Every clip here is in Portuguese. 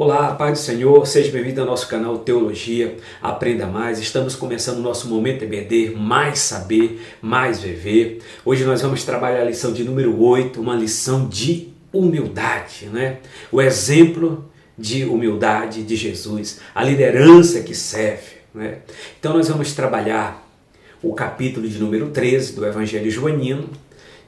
Olá, paz do Senhor, seja bem-vindo ao nosso canal Teologia, Aprenda Mais. Estamos começando o nosso Momento EBD, mais saber, mais viver. Hoje nós vamos trabalhar a lição de número 8, uma lição de humildade, né? O exemplo de humildade de Jesus, a liderança que serve, né? Então nós vamos trabalhar o capítulo de número 13 do Evangelho Joanino,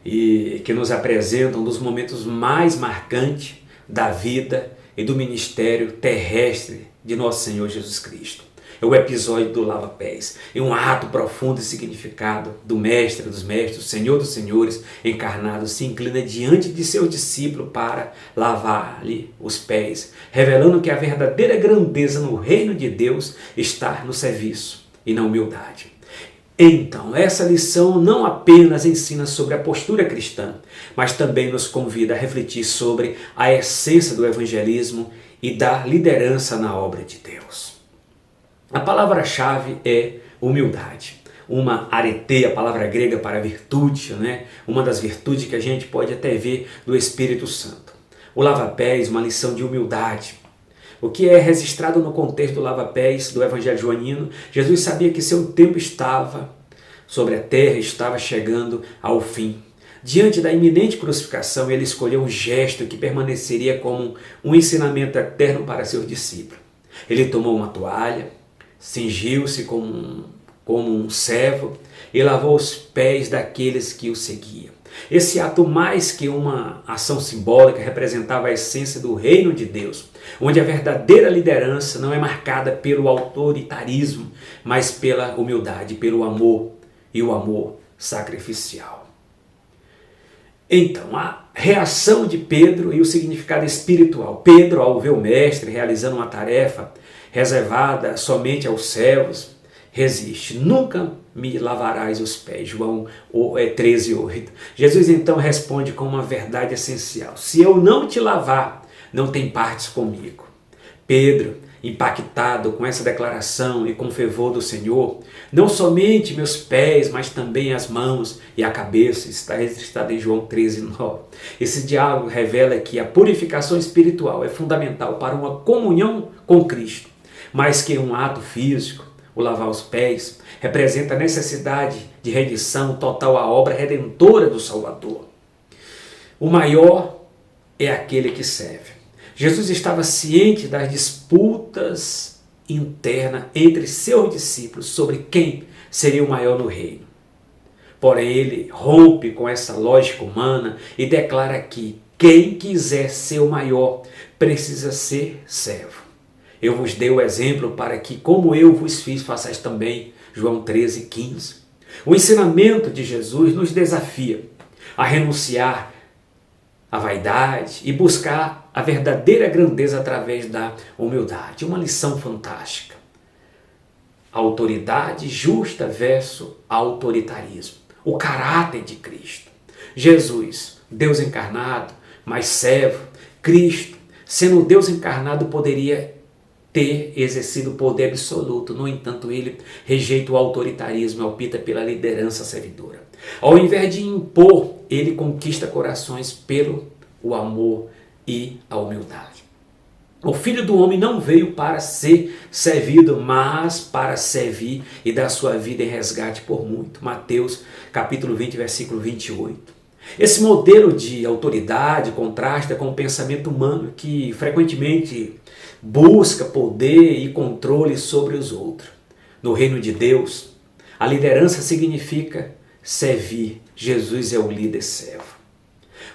e que nos apresenta um dos momentos mais marcantes da vida e do ministério terrestre de nosso Senhor Jesus Cristo. É o episódio do lava-pés, é um ato profundo e significado do Mestre dos Mestres, Senhor dos Senhores, encarnado, se inclina diante de seu discípulo para lavar-lhe os pés, revelando que a verdadeira grandeza no reino de Deus está no serviço e na humildade. Então, essa lição não apenas ensina sobre a postura cristã, mas também nos convida a refletir sobre a essência do evangelismo e da liderança na obra de Deus. A palavra-chave é humildade. Uma arete, a palavra grega para virtude, né? Uma das virtudes que a gente pode até ver do Espírito Santo. O lava-pés, uma lição de humildade. O que é registrado no contexto do lava-pés do Evangelho Joanino, Jesus sabia que seu tempo estava sobre a terra, estava chegando ao fim. Diante da iminente crucificação, ele escolheu um gesto que permaneceria como um ensinamento eterno para seus discípulos. Ele tomou uma toalha, cingiu-se como um servo e lavou os pés daqueles que o seguiam. Esse ato, mais que uma ação simbólica, representava a essência do reino de Deus, onde a verdadeira liderança não é marcada pelo autoritarismo, mas pela humildade, pelo amor e o amor sacrificial. Então, a reação de Pedro e o significado espiritual. Pedro, ao ver o mestre realizando uma tarefa reservada somente aos servos, resiste. Nunca me lavarás os pés. João 13:8. Jesus então responde com uma verdade essencial. Se eu não te lavar, não tem partes comigo. Pedro, impactado com essa declaração e com o fervor do Senhor, não somente meus pés, mas também as mãos e a cabeça, está registrado em João 13:9. Esse diálogo revela que a purificação espiritual é fundamental para uma comunhão com Cristo, mais que um ato físico. O lavar os pés representa a necessidade de rendição total à obra redentora do Salvador. O maior é aquele que serve. Jesus estava ciente das disputas internas entre seus discípulos sobre quem seria o maior no reino. Porém, ele rompe com essa lógica humana e declara que quem quiser ser o maior precisa ser servo. Eu vos dei o exemplo para que, como eu vos fiz, façais também. João 13:15. O ensinamento de Jesus nos desafia a renunciar à vaidade e buscar a verdadeira grandeza através da humildade. Uma lição fantástica. Autoridade justa versus autoritarismo. O caráter de Cristo. Jesus, Deus encarnado, mas servo. Cristo, sendo Deus encarnado, poderia ter exercido poder absoluto. No entanto, ele rejeita o autoritarismo e opta pela liderança servidora. Ao invés de impor, ele conquista corações pelo o amor e a humildade. O Filho do Homem não veio para ser servido, mas para servir e dar sua vida em resgate por muito. Mateus capítulo 20, versículo 28. Esse modelo de autoridade contrasta com o pensamento humano que frequentemente busca poder e controle sobre os outros. No reino de Deus, a liderança significa servir. Jesus é o líder servo.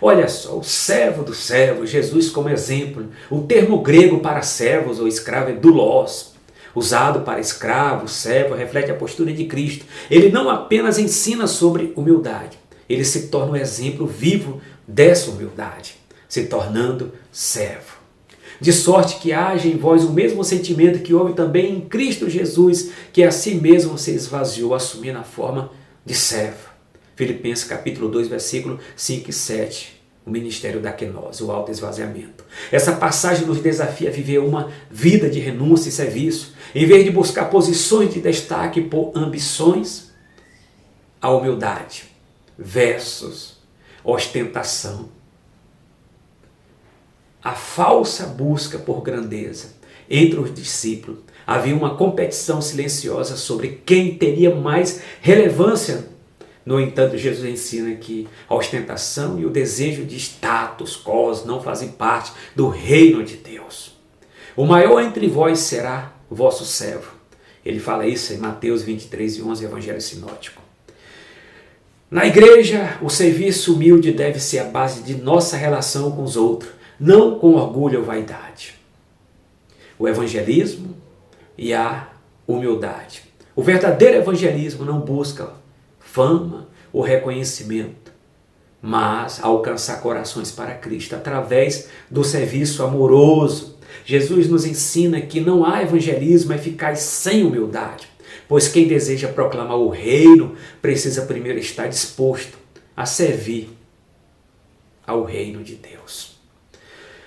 Olha só, o servo do servo, Jesus como exemplo. O termo grego para servos ou escravo é doulos. Usado para escravo, servo, reflete a postura de Cristo. Ele não apenas ensina sobre humildade, ele se torna um exemplo vivo dessa humildade, se tornando servo. De sorte que haja em vós o mesmo sentimento que houve também em Cristo Jesus, que a si mesmo se esvaziou, assumindo a forma de servo. Filipenses capítulo 2, versículo 5 e 7. O ministério da quenose, o autoesvaziamento. Essa passagem nos desafia a viver uma vida de renúncia e serviço, em vez de buscar posições de destaque por ambições, a humildade versus ostentação. a falsa busca por grandeza entre os discípulos. Havia uma competição silenciosa sobre quem teria mais relevância. No entanto, Jesus ensina que a ostentação e o desejo de status quo não fazem parte do reino de Deus. O maior entre vós será o vosso servo. Ele fala isso em Mateus 23:11, Evangelho Sinótico. Na igreja, o serviço humilde deve ser a base de nossa relação com os outros, não com orgulho ou vaidade. O evangelismo e a humildade. O verdadeiro evangelismo não busca fama ou reconhecimento, mas alcançar corações para Cristo através do serviço amoroso. Jesus nos ensina que não há evangelismo eficaz sem humildade, pois quem deseja proclamar o reino precisa primeiro estar disposto a servir ao reino de Deus.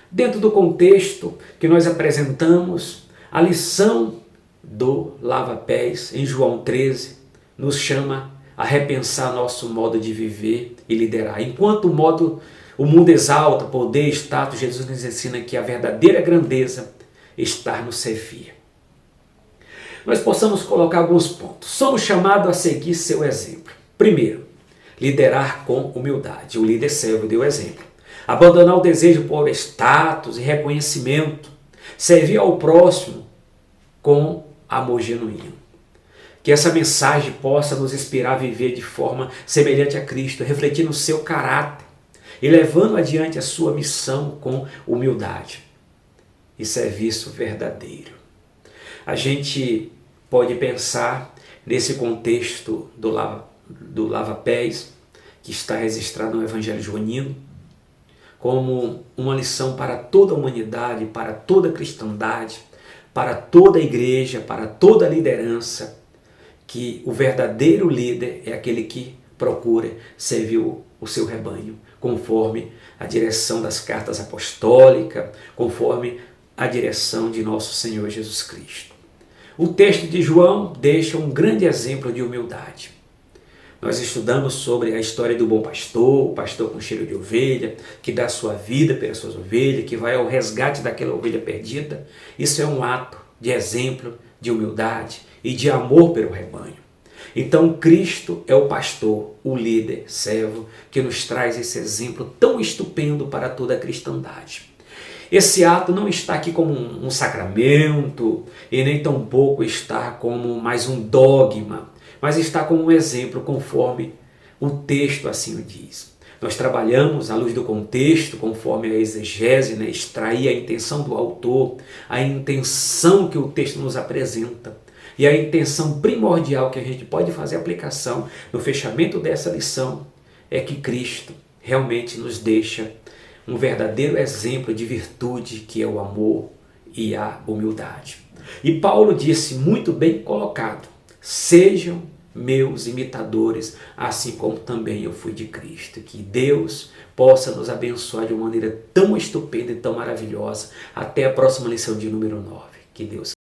Dentro do contexto que nós apresentamos, a lição do lava-pés em João 13 nos chama a repensar nosso modo de viver e liderar. Enquanto o mundo exalta poder, status, Jesus nos ensina que a verdadeira grandeza está no servir. Nós possamos colocar alguns pontos. Somos chamados a seguir seu exemplo. Primeiro, liderar com humildade. O líder servo deu exemplo. Abandonar o desejo por status e reconhecimento. Servir ao próximo com amor genuíno. Que essa mensagem possa nos inspirar a viver de forma semelhante a Cristo, refletindo o seu caráter e levando adiante a sua missão com humildade e serviço verdadeiro. A gente pode pensar nesse contexto do lava-pés, que está registrado no Evangelho Joanino, como uma lição para toda a humanidade, para toda a cristandade, para toda a igreja, para toda a liderança, que o verdadeiro líder é aquele que procura servir o seu rebanho, conforme a direção das cartas apostólicas, conforme a direção de nosso Senhor Jesus Cristo. O texto de João deixa um grande exemplo de humildade. Nós estudamos sobre a história do bom pastor, o pastor com cheiro de ovelha, que dá sua vida pelas suas ovelhas, que vai ao resgate daquela ovelha perdida. Isso é um ato de exemplo, de humildade e de amor pelo rebanho. Então Cristo é o pastor, o líder, servo, que nos traz esse exemplo tão estupendo para toda a cristandade. Esse ato não está aqui como um sacramento e nem tampouco está como mais um dogma, mas está como um exemplo conforme o texto assim o diz. Nós trabalhamos à luz do contexto, conforme a exegese, extrair a intenção do autor, a intenção que o texto nos apresenta. E a intenção primordial que a gente pode fazer aplicação no fechamento dessa lição é que Cristo realmente nos deixa um verdadeiro exemplo de virtude, que é o amor e a humildade. E Paulo disse muito bem colocado: sejam meus imitadores, assim como também eu fui de Cristo. Que Deus possa nos abençoar de uma maneira tão estupenda e tão maravilhosa. Até a próxima lição de número 9. Que Deus